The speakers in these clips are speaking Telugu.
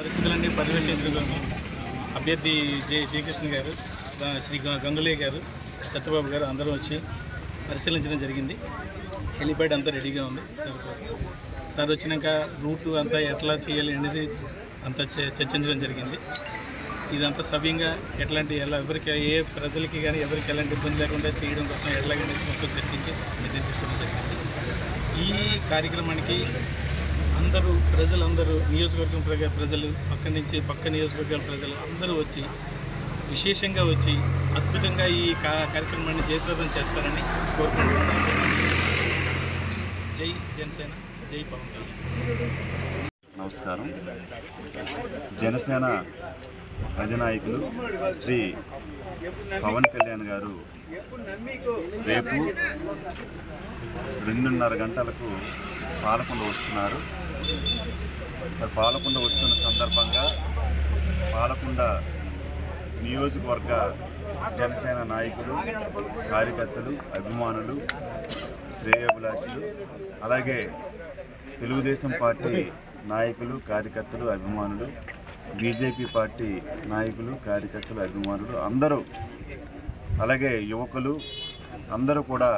పరిస్థితులన్నీ పర్యవేక్షించడం కోసం అభ్యర్థి జయకృష్ణ గారు, శ్రీ గంగులయ్య గారు, సత్యబాబు గారు అందరూ వచ్చి పరిశీలించడం జరిగింది. హెలిప్యాడ్ అంతా రెడీగా ఉంది సార్ కోసం. సార్ వచ్చినాక రూటు అంతా ఎట్లా చేయాలి అనేది అంతా చర్చించడం జరిగింది. ఇదంతా సవ్యంగా ఎవరికి ఏ ప్రజలకి కానీ ఎవరికి ఎలాంటి ఇబ్బంది లేకుండా చేయడం కోసం ఎట్లాగనే మొత్తం చర్చించి నిర్ణయం తీసుకోవడం జరిగింది. ఈ కార్యక్రమానికి ప్రజలందరూ నియోజకవర్గం ప్రజలు పక్క నియోజకవర్గాల ప్రజలు అందరూ వచ్చి విశేషంగా వచ్చి అద్భుతంగా ఈ కార్యక్రమాన్ని జయప్రదం చేస్తారని కోరుకుంటున్నాను. జై జనసేన, జై పవన్ కళ్యాణ్. నమస్కారం. జనసేన అధినాయకులు శ్రీ పవన్ కళ్యాణ్ గారు రేపు 2:30 గంటలకు పాలకొండ వస్తున్నారు. పాలకొండ వస్తున్న సందర్భంగా పాలకొండ నియోజకవర్గ జనసేన నాయకులు, కార్యకర్తలు, అభిమానులు, శ్రేయోభిలాషులు, అలాగే తెలుగుదేశం పార్టీ నాయకులు, కార్యకర్తలు, అభిమానులు, బీజేపీ పార్టీ నాయకులు, కార్యకర్తలు, అభిమానులు అందరూ, అలాగే యువకులు అందరూ కూడా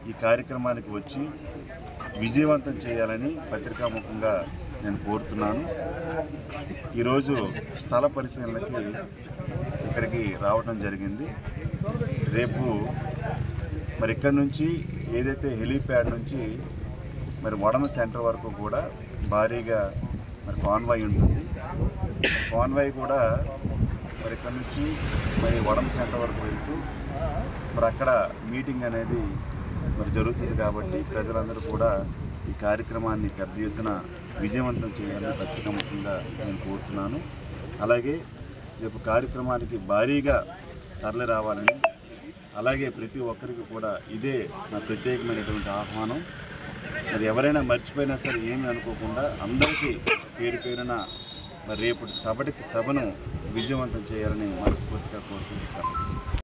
ఈ కార్యక్రమానికి వచ్చి విజయవంతం చేయాలని పత్రికాముఖంగా నేను కోరుతున్నాను. ఈరోజు స్థల పరిశీలనకి ఇక్కడికి రావడం జరిగింది. రేపు మరి ఇక్కడి నుంచి ఏదైతే హెలీప్యాడ్ నుంచి మరి వడమ సెంటర్ వరకు కూడా భారీగా మరి కాన్వాయ్ ఉంటుంది. కాన్వాయ్ కూడా మరి ఇక్కడ నుంచి మరి వడమ సెంటర్ వరకు వెళ్తూ మరి అక్కడ మీటింగ్ అనేది మరి జరుగుతుంది. కాబట్టి ప్రజలందరూ కూడా ఈ కార్యక్రమాన్ని పెద్ద ఎత్తున విజయవంతం చేయాలని పత్రికాముఖంగా నేను కోరుతున్నాను. అలాగే రేపు కార్యక్రమానికి భారీగా తరలి రావాలని, అలాగే ప్రతి ఒక్కరికి కూడా ఇదే నా ప్రత్యేకమైనటువంటి ఆహ్వానం. మరి ఎవరైనా మర్చిపోయినా సరే ఏమీ అనుకోకుండా అందరికీ పేరు పేరున మరి రేపటి సభను విజయవంతం చేయాలని మనస్ఫూర్తిగా కోరుకుంటూ